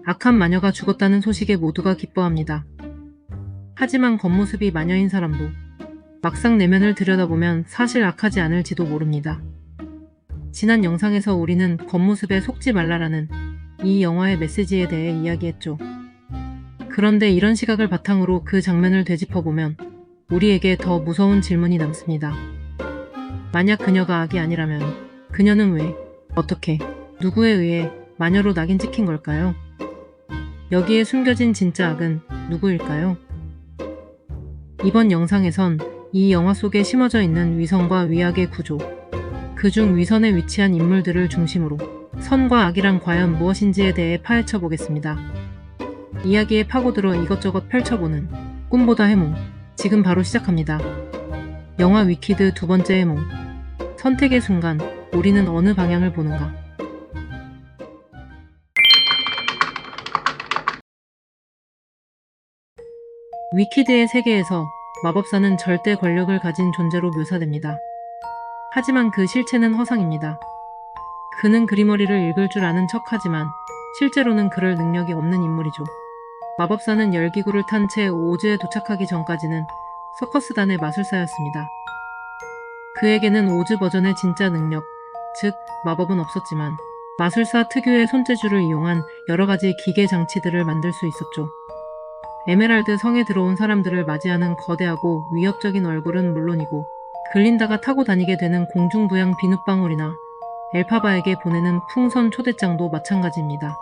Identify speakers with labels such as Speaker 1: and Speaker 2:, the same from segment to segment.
Speaker 1: 악한 마녀가 죽었다는 소식에 모두가 기뻐합니다. 하지만 겉모습이 마녀인 사람도 막상 내면을 들여다보면 사실 악하지 않을지도 모릅니다. 지난 영상에서 우리는 겉모습에 속지 말라라는 이 영화의 메시지에 대해 이야기했죠. 그런데 이런 시각을 바탕으로 그 장면을 되짚어보면 우리에게 더 무서운 질문이 남습니다. 만약 그녀가 악이 아니라면 그녀는 왜, 어떻게, 누구에 의해 마녀로 낙인 찍힌 걸까요? 여기에 숨겨진 진짜 악은 누구일까요? 이번 영상에선 이 영화 속에 심어져 있는 위선과 위악의 구조, 그중 위선에 위치한 인물들을 중심으로 선과 악이란 과연 무엇인지에 대해 파헤쳐 보겠습니다. 이야기에 파고들어 이것저것 펼쳐보는 꿈보다 해몽, 지금 바로 시작합니다. 영화 위키드 두 번째 해몽, 선택의 순간 우리는 어느 방향을 보는가? 위키드의 세계에서 마법사는 절대 권력을 가진 존재로 묘사됩니다. 하지만 그 실체는 허상입니다. 그는 그리머리를 읽을 줄 아는 척하지만 실제로는 그럴 능력이 없는 인물이죠. 마법사는 열기구를 탄 채 오즈에 도착하기 전까지는 서커스단의 마술사였습니다. 그에게는 오즈 버전의 진짜 능력, 즉 마법은 없었지만 마술사 특유의 손재주를 이용한 여러가지 기계 장치들을 만들 수 있었죠. 에메랄드 성에 들어온 사람들을 맞이하는 거대하고 위협적인 얼굴은 물론이고 글린다가 타고 다니게 되는 공중부양 비눗방울이나 엘파바에게 보내는 풍선 초대장도 마찬가지입니다.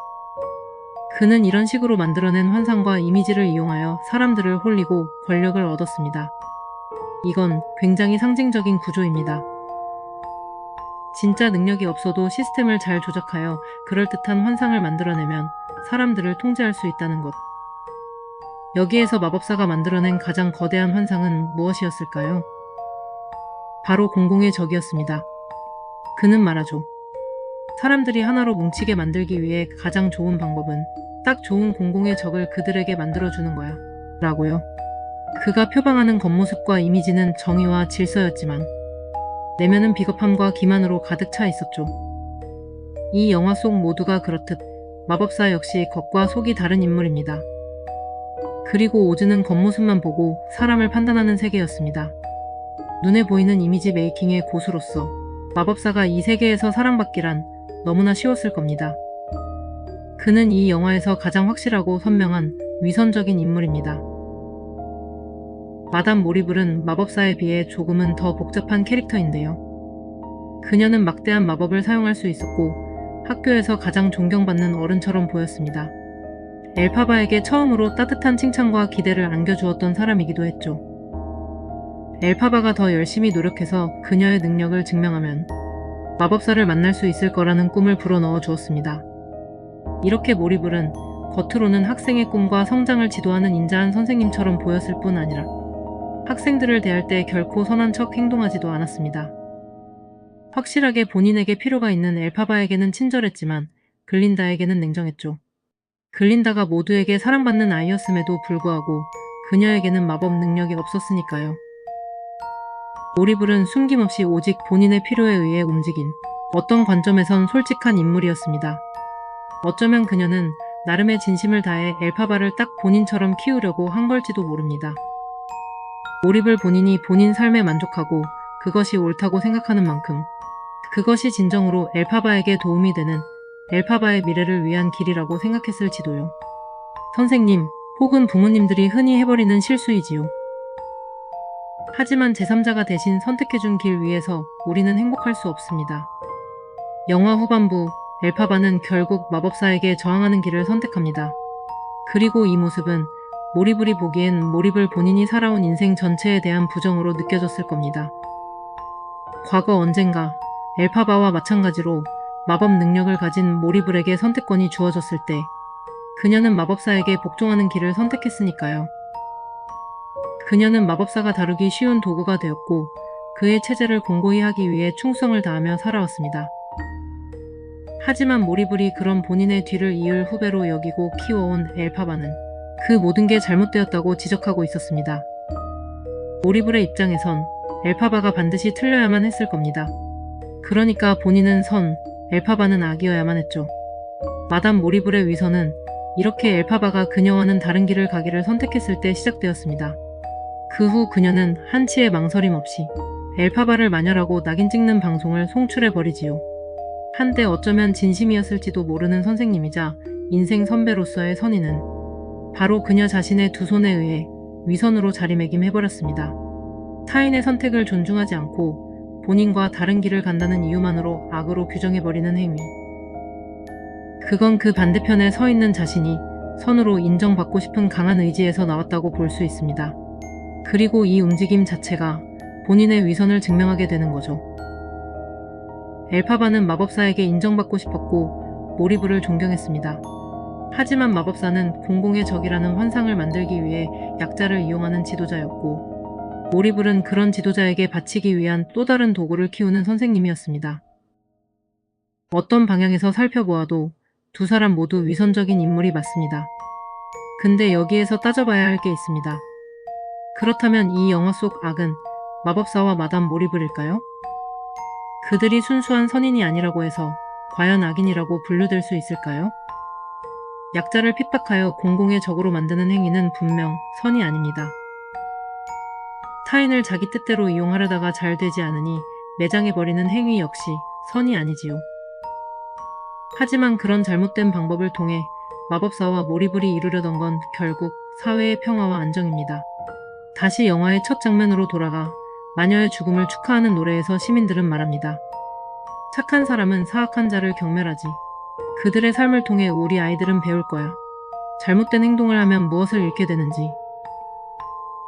Speaker 1: 그는 이런 식으로 만들어낸 환상과 이미지를 이용하여 사람들을 홀리고 권력을 얻었습니다. 이건 굉장히 상징적인 구조입니다. 진짜 능력이 없어도 시스템을 잘 조작하여 그럴듯한 환상을 만들어내면 사람들을 통제할 수 있다는 것. 여기에서 마법사가 만들어낸 가장 거대한 환상은 무엇이었을까요? 바로 공공의 적이었습니다. 그는 말하죠. 사람들이 하나로 뭉치게 만들기 위해 가장 좋은 방법은 딱 좋은 공공의 적을 그들에게 만들어주는 거야. 라고요. 그가 표방하는 겉모습과 이미지는 정의와 질서였지만 내면은 비겁함과 기만으로 가득 차 있었죠. 이 영화 속 모두가 그렇듯 마법사 역시 겉과 속이 다른 인물입니다. 그리고 오즈는 겉모습만 보고 사람을 판단하는 세계였습니다. 눈에 보이는 이미지 메이킹의 고수로서 마법사가 이 세계에서 사랑받기란 너무나 쉬웠을 겁니다. 그는 이 영화에서 가장 확실하고 선명한 위선적인 인물입니다. 마담 모리블은 마법사에 비해 조금은 더 복잡한 캐릭터인데요. 그녀는 막대한 마법을 사용할 수 있었고 학교에서 가장 존경받는 어른처럼 보였습니다. 엘파바에게 처음으로 따뜻한 칭찬과 기대를 안겨주었던 사람이기도 했죠. 엘파바가 더 열심히 노력해서 그녀의 능력을 증명하면 마법사를 만날 수 있을 거라는 꿈을 불어넣어 주었습니다. 이렇게 모리블은 겉으로는 학생의 꿈과 성장을 지도하는 인자한 선생님처럼 보였을 뿐 아니라 학생들을 대할 때 결코 선한 척 행동하지도 않았습니다. 확실하게 본인에게 필요가 있는 엘파바에게는 친절했지만 글린다에게는 냉정했죠. 글린다가 모두에게 사랑받는 아이였음에도 불구하고 그녀에게는 마법 능력이 없었으니까요. 모리블은 숨김없이 오직 본인의 필요에 의해 움직인 어떤 관점에선 솔직한 인물이었습니다. 어쩌면 그녀는 나름의 진심을 다해 엘파바를 딱 본인처럼 키우려고 한 걸지도 모릅니다. 모리블 본인이 본인 삶에 만족하고 그것이 옳다고 생각하는 만큼 그것이 진정으로 엘파바에게 도움이 되는 엘파바의 미래를 위한 길이라고 생각했을지도요. 선생님 혹은 부모님들이 흔히 해버리는 실수이지요. 하지만 제3자가 대신 선택해준 길 위에서 우리는 행복할 수 없습니다. 영화 후반부 엘파바는 결국 마법사에게 저항하는 길을 선택합니다. 그리고 이 모습은 모리블이 보기엔 모리블 본인이 살아온 인생 전체에 대한 부정으로 느껴졌을 겁니다. 과거 언젠가 엘파바와 마찬가지로 마법 능력을 가진 모리블에게 선택권이 주어졌을 때 그녀는 마법사에게 복종하는 길을 선택했으니까요. 그녀는 마법사가 다루기 쉬운 도구가 되었고 그의 체제를 공고히 하기 위해 충성을 다하며 살아왔습니다. 하지만 모리블이 그런 본인의 뒤를 이을 후배로 여기고 키워온 엘파바는 그 모든 게 잘못되었다고 지적하고 있었습니다. 모리블의 입장에선 엘파바가 반드시 틀려야만 했을 겁니다. 그러니까 본인은 선, 엘파바는 악이어야만 했죠. 마담 모리블의 위선은 이렇게 엘파바가 그녀와는 다른 길을 가기를 선택했을 때 시작되었습니다. 그 후 그녀는 한치의 망설임 없이 엘파바를 마녀라고 낙인 찍는 방송을 송출해버리지요. 한때 어쩌면 진심이었을지도 모르는 선생님이자 인생 선배로서의 선의는 바로 그녀 자신의 두 손에 의해 위선으로 자리매김해버렸습니다. 타인의 선택을 존중하지 않고 본인과 다른 길을 간다는 이유만으로 악으로 규정해버리는 행위. 그건 그 반대편에 서 있는 자신이 선으로 인정받고 싶은 강한 의지에서 나왔다고 볼 수 있습니다. 그리고 이 움직임 자체가 본인의 위선을 증명하게 되는 거죠. 엘파바는 마법사에게 인정받고 싶었고 모리브를 존경했습니다. 하지만 마법사는 공공의 적이라는 환상을 만들기 위해 약자를 이용하는 지도자였고 모리블은 그런 지도자에게 바치기 위한 또 다른 도구를 키우는 선생님이었습니다. 어떤 방향에서 살펴보아도 두 사람 모두 위선적인 인물이 맞습니다. 근데 여기에서 따져봐야 할 게 있습니다. 그렇다면 이 영화 속 악은 마법사와 마담 모리블일까요? 그들이 순수한 선인이 아니라고 해서 과연 악인이라고 분류될 수 있을까요? 약자를 핍박하여 공공의 적으로 만드는 행위는 분명 선이 아닙니다. 타인을 자기 뜻대로 이용하려다가 잘 되지 않으니 매장해버리는 행위 역시 선이 아니지요. 하지만 그런 잘못된 방법을 통해 마법사와 모리블이 이루려던 건 결국 사회의 평화와 안정입니다. 다시 영화의 첫 장면으로 돌아가 마녀의 죽음을 축하하는 노래에서 시민들은 말합니다. 착한 사람은 사악한 자를 경멸하지. 그들의 삶을 통해 우리 아이들은 배울 거야. 잘못된 행동을 하면 무엇을 잃게 되는지.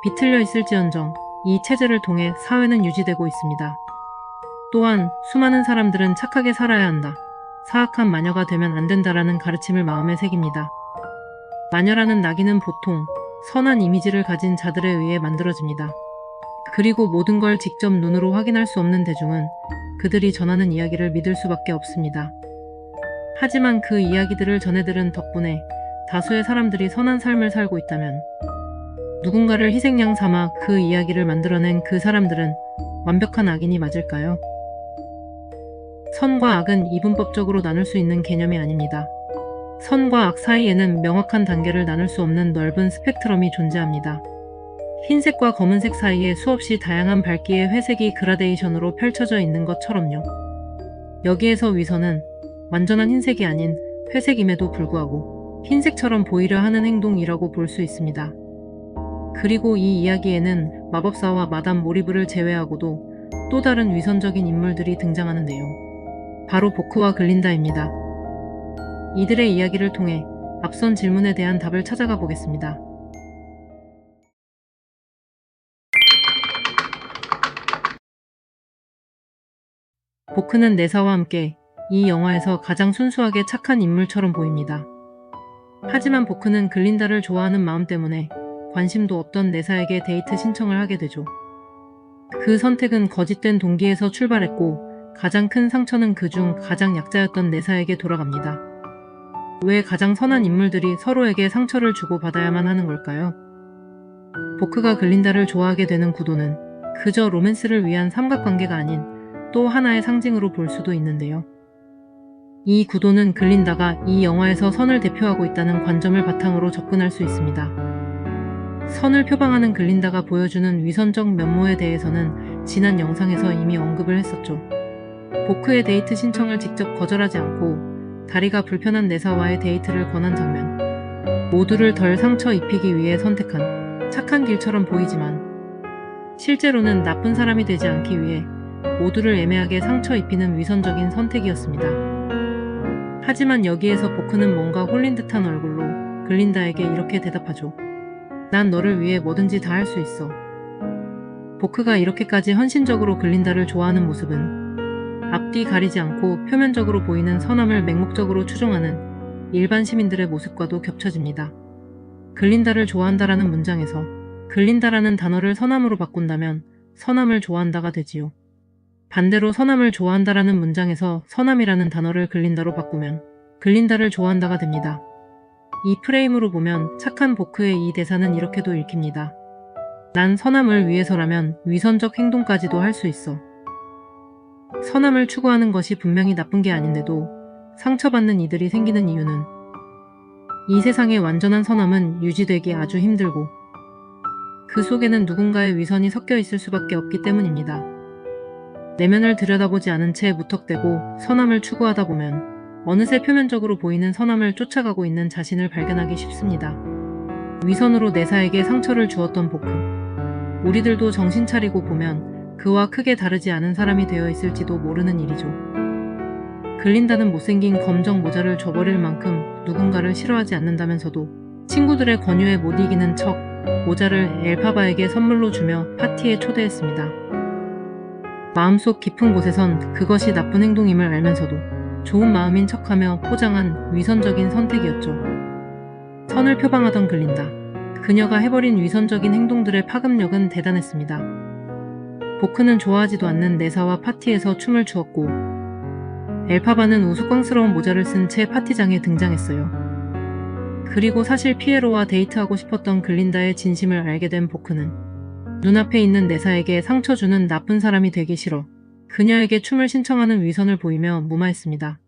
Speaker 1: 비틀려 있을지언정 이 체제를 통해 사회는 유지되고 있습니다. 또한 수많은 사람들은 착하게 살아야 한다. 사악한 마녀가 되면 안 된다라는 가르침을 마음에 새깁니다. 마녀라는 낙인은 보통 선한 이미지를 가진 자들에 의해 만들어집니다. 그리고 모든 걸 직접 눈으로 확인할 수 없는 대중은 그들이 전하는 이야기를 믿을 수밖에 없습니다. 하지만 그 이야기들을 전해들은 덕분에 다수의 사람들이 선한 삶을 살고 있다면 누군가를 희생양 삼아 그 이야기를 만들어낸 그 사람들은 완벽한 악인이 맞을까요? 선과 악은 이분법적으로 나눌 수 있는 개념이 아닙니다. 선과 악 사이에는 명확한 단계를 나눌 수 없는 넓은 스펙트럼이 존재합니다. 흰색과 검은색 사이에 수없이 다양한 밝기의 회색이 그라데이션으로 펼쳐져 있는 것처럼요. 여기에서 위선은 완전한 흰색이 아닌 회색임에도 불구하고 흰색처럼 보이려 하는 행동이라고 볼 수 있습니다. 그리고 이 이야기에는 마법사와 마담 모리블을 제외하고도 또 다른 위선적인 인물들이 등장하는데요. 바로 보크와 글린다입니다. 이들의 이야기를 통해 앞선 질문에 대한 답을 찾아가 보겠습니다. 보크는 네사와 함께 이 영화에서 가장 순수하게 착한 인물처럼 보입니다. 하지만 보크는 글린다를 좋아하는 마음 때문에 관심도 없던 네사에게 데이트 신청을 하게 되죠. 그 선택은 거짓된 동기에서 출발했고 가장 큰 상처는 그중 가장 약자였던 네사에게 돌아갑니다. 왜 가장 선한 인물들이 서로에게 상처를 주고 받아야만 하는 걸까요? 보크가 글린다를 좋아하게 되는 구도는 그저 로맨스를 위한 삼각관계가 아닌 또 하나의 상징으로 볼 수도 있는데요. 이 구도는 글린다가 이 영화에서 선을 대표하고 있다는 관점을 바탕으로 접근할 수 있습니다. 선을 표방하는 글린다가 보여주는 위선적 면모에 대해서는 지난 영상에서 이미 언급을 했었죠. 보크의 데이트 신청을 직접 거절하지 않고 다리가 불편한 네사와의 데이트를 권한 장면. 모두를 덜 상처 입히기 위해 선택한 착한 길처럼 보이지만 실제로는 나쁜 사람이 되지 않기 위해 모두를 애매하게 상처 입히는 위선적인 선택이었습니다. 하지만 여기에서 보크는 뭔가 홀린 듯한 얼굴로 글린다에게 이렇게 대답하죠. 난 너를 위해 뭐든지 다 할 수 있어. 보크가 이렇게까지 헌신적으로 글린다를 좋아하는 모습은 앞뒤 가리지 않고 표면적으로 보이는 선함을 맹목적으로 추종하는 일반 시민들의 모습과도 겹쳐집니다. 글린다를 좋아한다라는 문장에서 글린다라는 단어를 선함으로 바꾼다면 선함을 좋아한다가 되지요. 반대로 선함을 좋아한다라는 문장에서 선함이라는 단어를 글린다로 바꾸면 글린다를 좋아한다가 됩니다. 이 프레임으로 보면 착한 보크의 이 대사는 이렇게도 읽힙니다. 난 선함을 위해서라면 위선적 행동까지도 할 수 있어. 선함을 추구하는 것이 분명히 나쁜 게 아닌데도 상처받는 이들이 생기는 이유는 이 세상의 완전한 선함은 유지되기 아주 힘들고 그 속에는 누군가의 위선이 섞여 있을 수밖에 없기 때문입니다. 내면을 들여다보지 않은 채 무턱대고 선함을 추구하다 보면 어느새 표면적으로 보이는 선함을 쫓아가고 있는 자신을 발견하기 쉽습니다. 위선으로 내사에게 상처를 주었던 보크. 우리들도 정신 차리고 보면 그와 크게 다르지 않은 사람이 되어 있을지도 모르는 일이죠. 글린다는 못생긴 검정 모자를 줘버릴 만큼 누군가를 싫어하지 않는다면서도 친구들의 권유에 못 이기는 척 모자를 엘파바에게 선물로 주며 파티에 초대했습니다. 마음속 깊은 곳에선 그것이 나쁜 행동임을 알면서도 좋은 마음인 척하며 포장한 위선적인 선택이었죠. 선을 표방하던 글린다. 그녀가 해버린 위선적인 행동들의 파급력은 대단했습니다. 보크는 좋아하지도 않는 내사와 파티에서 춤을 추었고 엘파바는 우스꽝스러운 모자를 쓴 채 파티장에 등장했어요. 그리고 사실 피에로와 데이트하고 싶었던 글린다의 진심을 알게 된 보크는 눈앞에 있는 내사에게 상처 주는 나쁜 사람이 되기 싫어 그녀에게 춤을 신청하는 위선을 보이며 무마했습니다.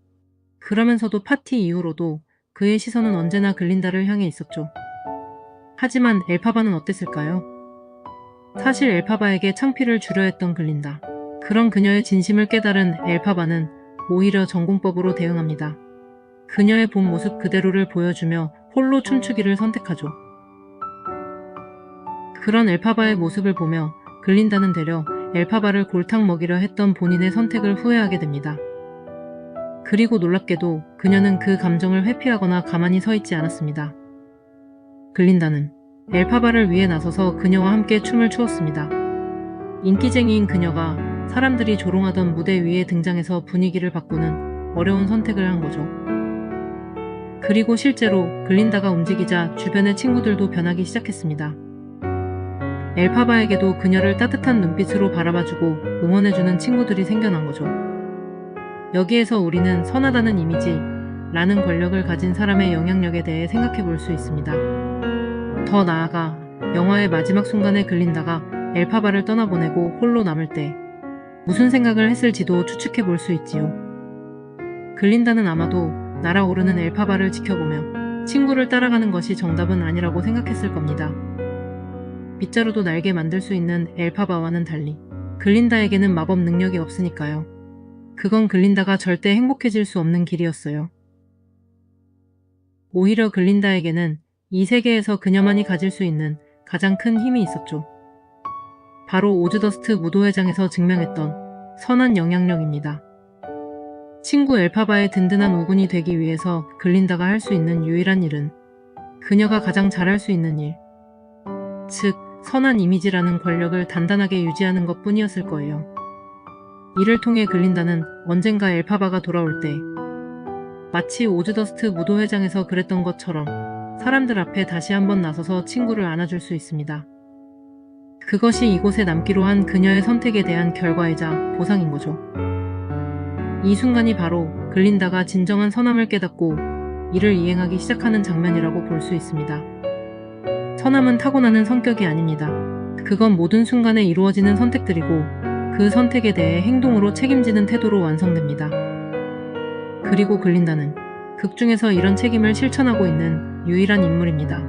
Speaker 1: 그러면서도 파티 이후로도 그의 시선은 언제나 글린다를 향해 있었죠. 하지만 엘파바는 어땠을까요? 사실 엘파바에게 창피를 주려 했던 글린다. 그런 그녀의 진심을 깨달은 엘파바는 오히려 전공법으로 대응합니다. 그녀의 본 모습 그대로를 보여주며 홀로 춤추기를 선택하죠. 그런 엘파바의 모습을 보며 글린다는 되려 엘파바를 골탕 먹이려 했던 본인의 선택을 후회하게 됩니다. 그리고 놀랍게도 그녀는 그 감정을 회피하거나 가만히 서 있지 않았습니다. 글린다는 엘파바를 위해 나서서 그녀와 함께 춤을 추었습니다. 인기쟁이인 그녀가 사람들이 조롱하던 무대 위에 등장해서 분위기를 바꾸는 어려운 선택을 한 거죠. 그리고 실제로 글린다가 움직이자 주변의 친구들도 변하기 시작했습니다. 엘파바에게도 그녀를 따뜻한 눈빛으로 바라봐주고 응원해주는 친구들이 생겨난 거죠. 여기에서 우리는 선하다는 이미지라는 권력을 가진 사람의 영향력에 대해 생각해 볼 수 있습니다. 더 나아가 영화의 마지막 순간에 글린다가 엘파바를 떠나보내고 홀로 남을 때 무슨 생각을 했을지도 추측해 볼 수 있지요. 글린다는 아마도 날아오르는 엘파바를 지켜보며 친구를 따라가는 것이 정답은 아니라고 생각했을 겁니다. 빗자루도 날게 만들 수 있는 엘파바와는 달리 글린다에게는 마법 능력이 없으니까요. 그건 글린다가 절대 행복해질 수 없는 길이었어요. 오히려 글린다에게는 이 세계에서 그녀만이 가질 수 있는 가장 큰 힘이 있었죠. 바로 오즈더스트 무도회장에서 증명했던 선한 영향력입니다. 친구 엘파바의 든든한 우군이 되기 위해서 글린다가 할 수 있는 유일한 일은 그녀가 가장 잘할 수 있는 일, 즉 선한 이미지라는 권력을 단단하게 유지하는 것 뿐이었을 거예요. 이를 통해 글린다는 언젠가 엘파바가 돌아올 때 마치 오즈더스트 무도회장에서 그랬던 것처럼 사람들 앞에 다시 한번 나서서 친구를 안아줄 수 있습니다. 그것이 이곳에 남기로 한 그녀의 선택에 대한 결과이자 보상인 거죠. 이 순간이 바로 글린다가 진정한 선함을 깨닫고 이를 이행하기 시작하는 장면이라고 볼 수 있습니다. 선함은 타고나는 성격이 아닙니다. 그건 모든 순간에 이루어지는 선택들이고 그 선택에 대해 행동으로 책임지는 태도로 완성됩니다. 그리고 글린다는 극 중에서 이런 책임을 실천하고 있는 유일한 인물입니다.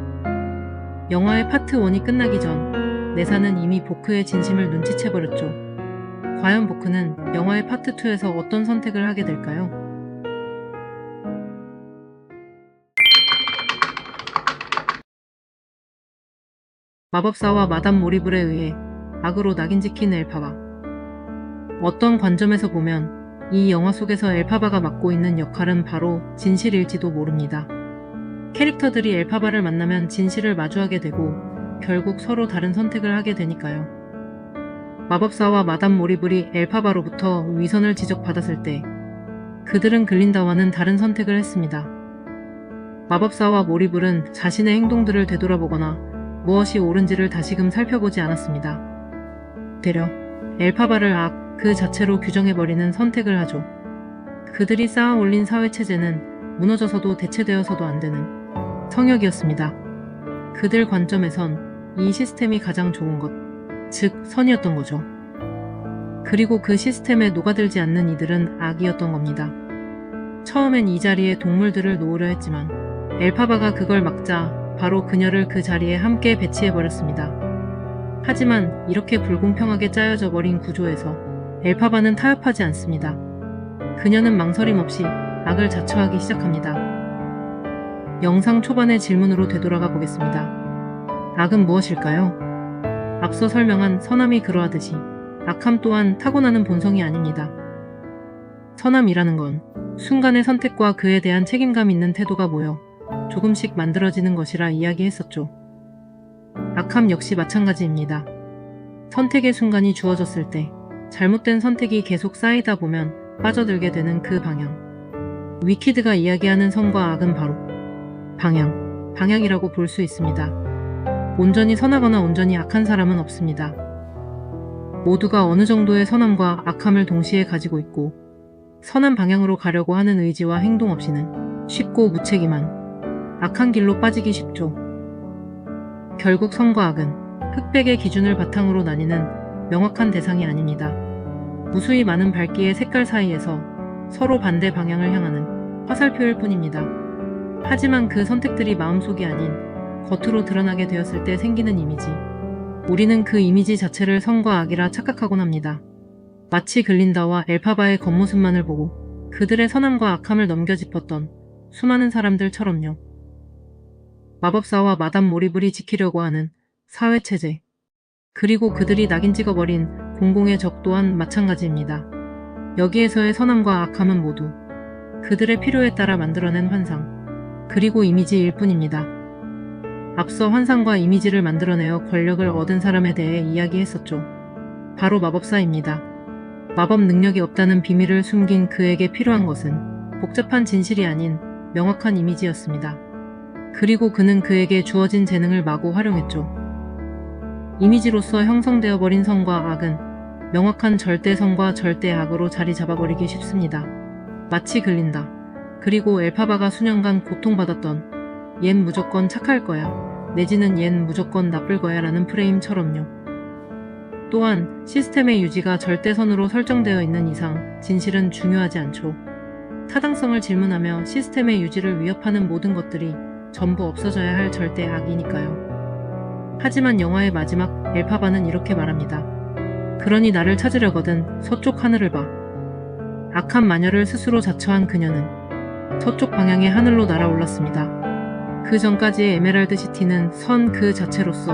Speaker 1: 영화의 파트 1이 끝나기 전 내사는 이미 보크의 진심을 눈치채버렸죠. 과연 보크는 영화의 파트 2에서 어떤 선택을 하게 될까요? 마법사와 마담 모리블에 의해 악으로 낙인찍힌 엘파바. 어떤 관점에서 보면 이 영화 속에서 엘파바가 맡고 있는 역할은 바로 진실일지도 모릅니다. 캐릭터들이 엘파바를 만나면 진실을 마주하게 되고 결국 서로 다른 선택을 하게 되니까요. 마법사와 마담 모리블이 엘파바로부터 위선을 지적받았을 때 그들은 글린다와는 다른 선택을 했습니다. 마법사와 모리블은 자신의 행동들을 되돌아보거나 무엇이 옳은지를 다시금 살펴보지 않았습니다. 되려 엘파바를 악 그 자체로 규정해버리는 선택을 하죠. 그들이 쌓아 올린 사회체제는 무너져서도 대체되어서도 안 되는 성역이었습니다. 그들 관점에선 이 시스템이 가장 좋은 것, 즉 선이었던 거죠. 그리고 그 시스템에 녹아들지 않는 이들은 악이었던 겁니다. 처음엔 이 자리에 동물들을 놓으려 했지만 엘파바가 그걸 막자 바로 그녀를 그 자리에 함께 배치해버렸습니다. 하지만 이렇게 불공평하게 짜여져 버린 구조에서 엘파바는 타협하지 않습니다. 그녀는 망설임 없이 악을 자처하기 시작합니다. 영상 초반의 질문으로 되돌아가 보겠습니다. 악은 무엇일까요? 앞서 설명한 선함이 그러하듯이 악함 또한 타고나는 본성이 아닙니다. 선함이라는 건 순간의 선택과 그에 대한 책임감 있는 태도가 모여 조금씩 만들어지는 것이라 이야기했었죠. 악함 역시 마찬가지입니다. 선택의 순간이 주어졌을 때 잘못된 선택이 계속 쌓이다 보면 빠져들게 되는 그 방향. 위키드가 이야기하는 선과 악은 바로 방향이라고 볼 수 있습니다. 온전히 선하거나 온전히 악한 사람은 없습니다. 모두가 어느 정도의 선함과 악함을 동시에 가지고 있고 선한 방향으로 가려고 하는 의지와 행동 없이는 쉽고 무책임한 악한 길로 빠지기 쉽죠. 결국 선과 악은 흑백의 기준을 바탕으로 나뉘는 명확한 대상이 아닙니다. 무수히 많은 밝기의 색깔 사이에서 서로 반대 방향을 향하는 화살표일 뿐입니다. 하지만 그 선택들이 마음속이 아닌 겉으로 드러나게 되었을 때 생기는 이미지. 우리는 그 이미지 자체를 선과 악이라 착각하곤 합니다. 마치 글린다와 엘파바의 겉모습만을 보고 그들의 선함과 악함을 넘겨짚었던 수많은 사람들처럼요. 마법사와 마담 모리블이 지키려고 하는 사회체제, 그리고 그들이 낙인 찍어버린 공공의 적 또한 마찬가지입니다. 여기에서의 선함과 악함은 모두 그들의 필요에 따라 만들어낸 환상, 그리고 이미지일 뿐입니다. 앞서 환상과 이미지를 만들어내어 권력을 얻은 사람에 대해 이야기했었죠. 바로 마법사입니다. 마법 능력이 없다는 비밀을 숨긴 그에게 필요한 것은 복잡한 진실이 아닌 명확한 이미지였습니다. 그리고 그는 그에게 주어진 재능을 마구 활용했죠. 이미지로서 형성되어 버린 선과 악은 명확한 절대선과 절대악으로 자리 잡아버리기 쉽습니다. 마치 글린다, 그리고 엘파바가 수년간 고통받았던 얜 무조건 착할 거야, 내지는 얜 무조건 나쁠 거야 라는 프레임처럼요. 또한 시스템의 유지가 절대선으로 설정되어 있는 이상 진실은 중요하지 않죠. 타당성을 질문하며 시스템의 유지를 위협하는 모든 것들이 전부 없어져야 할 절대악이니까요. 하지만 영화의 마지막 엘파바는 이렇게 말합니다. 그러니 나를 찾으려거든 서쪽 하늘을 봐. 악한 마녀를 스스로 자처한 그녀는 서쪽 방향의 하늘로 날아올랐습니다. 그 전까지의 에메랄드 시티는 선 그 자체로서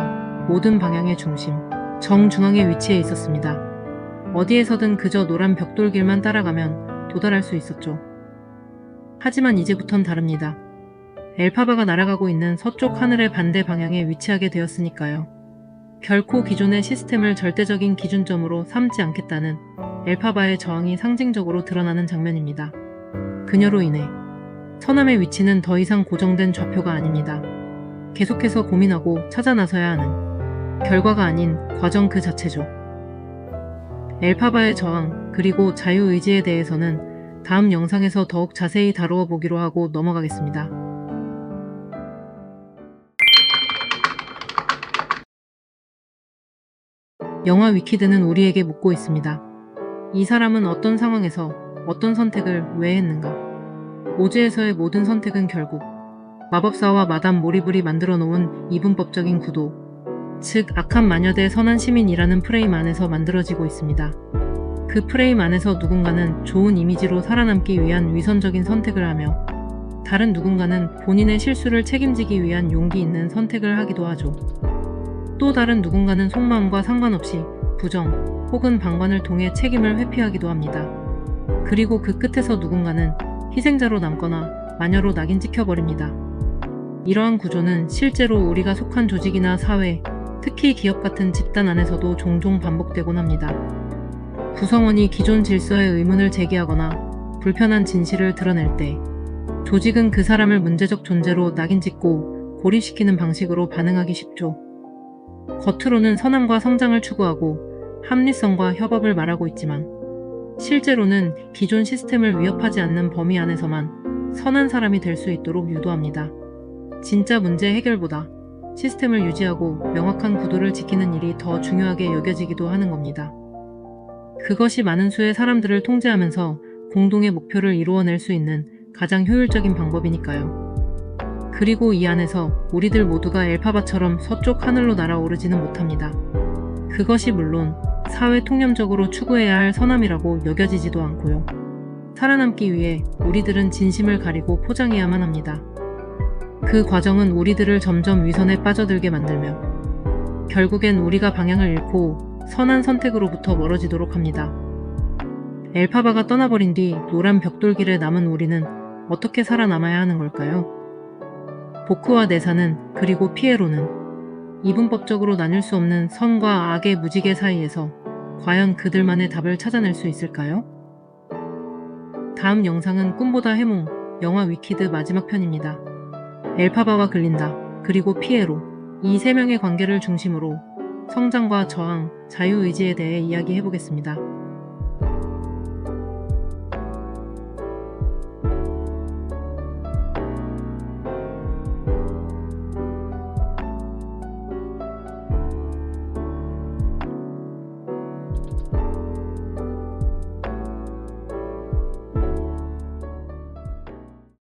Speaker 1: 모든 방향의 중심, 정중앙에 위치해 있었습니다. 어디에서든 그저 노란 벽돌길만 따라가면 도달할 수 있었죠. 하지만 이제부턴 다릅니다. 엘파바가 날아가고 있는 서쪽 하늘의 반대 방향에 위치하게 되었으니까요. 결코 기존의 시스템을 절대적인 기준점으로 삼지 않겠다는 엘파바의 저항이 상징적으로 드러나는 장면입니다. 그녀로 인해 선함의 위치는 더 이상 고정된 좌표가 아닙니다. 계속해서 고민하고 찾아 나서야 하는 결과가 아닌 과정 그 자체죠. 엘파바의 저항 그리고 자유의지에 대해서는 다음 영상에서 더욱 자세히 다루어 보기로 하고 넘어가겠습니다. 영화 위키드는 우리에게 묻고 있습니다. 이 사람은 어떤 상황에서 어떤 선택을 왜 했는가? 오즈에서의 모든 선택은 결국 마법사와 마담 모리블이 만들어 놓은 이분법적인 구도, 즉 악한 마녀 대 선한 시민이라는 프레임 안에서 만들어지고 있습니다. 그 프레임 안에서 누군가는 좋은 이미지로 살아남기 위한 위선적인 선택을 하며 다른 누군가는 본인의 실수를 책임지기 위한 용기 있는 선택을 하기도 하죠. 또 다른 누군가는 속마음과 상관없이 부정 혹은 방관을 통해 책임을 회피하기도 합니다. 그리고 그 끝에서 누군가는 희생자로 남거나 마녀로 낙인 찍혀버립니다. 이러한 구조는 실제로 우리가 속한 조직이나 사회, 특히 기업 같은 집단 안에서도 종종 반복되곤 합니다. 구성원이 기존 질서에 의문을 제기하거나 불편한 진실을 드러낼 때 조직은 그 사람을 문제적 존재로 낙인 찍고 고립시키는 방식으로 반응하기 쉽죠. 겉으로는 선함과 성장을 추구하고 합리성과 협업을 말하고 있지만 실제로는 기존 시스템을 위협하지 않는 범위 안에서만 선한 사람이 될 수 있도록 유도합니다. 진짜 문제 해결보다 시스템을 유지하고 명확한 구도를 지키는 일이 더 중요하게 여겨지기도 하는 겁니다. 그것이 많은 수의 사람들을 통제하면서 공동의 목표를 이루어낼 수 있는 가장 효율적인 방법이니까요. 그리고 이 안에서 우리들 모두가 엘파바처럼 서쪽 하늘로 날아오르지는 못합니다. 그것이 물론 사회 통념적으로 추구해야 할 선함이라고 여겨지지도 않고요. 살아남기 위해 우리들은 진심을 가리고 포장해야만 합니다. 그 과정은 우리들을 점점 위선에 빠져들게 만들며 결국엔 우리가 방향을 잃고 선한 선택으로부터 멀어지도록 합니다. 엘파바가 떠나버린 뒤 노란 벽돌길에 남은 우리는 어떻게 살아남아야 하는 걸까요? 보크와 네사는 그리고 피에로는 이분법적으로 나뉠 수 없는 선과 악의 무지개 사이에서 과연 그들만의 답을 찾아낼 수 있을까요? 다음 영상은 꿈보다 해몽, 영화 위키드 마지막 편입니다. 엘파바와 글린다, 그리고 피에로, 이 세 명의 관계를 중심으로 성장과 저항, 자유의지에 대해 이야기해보겠습니다.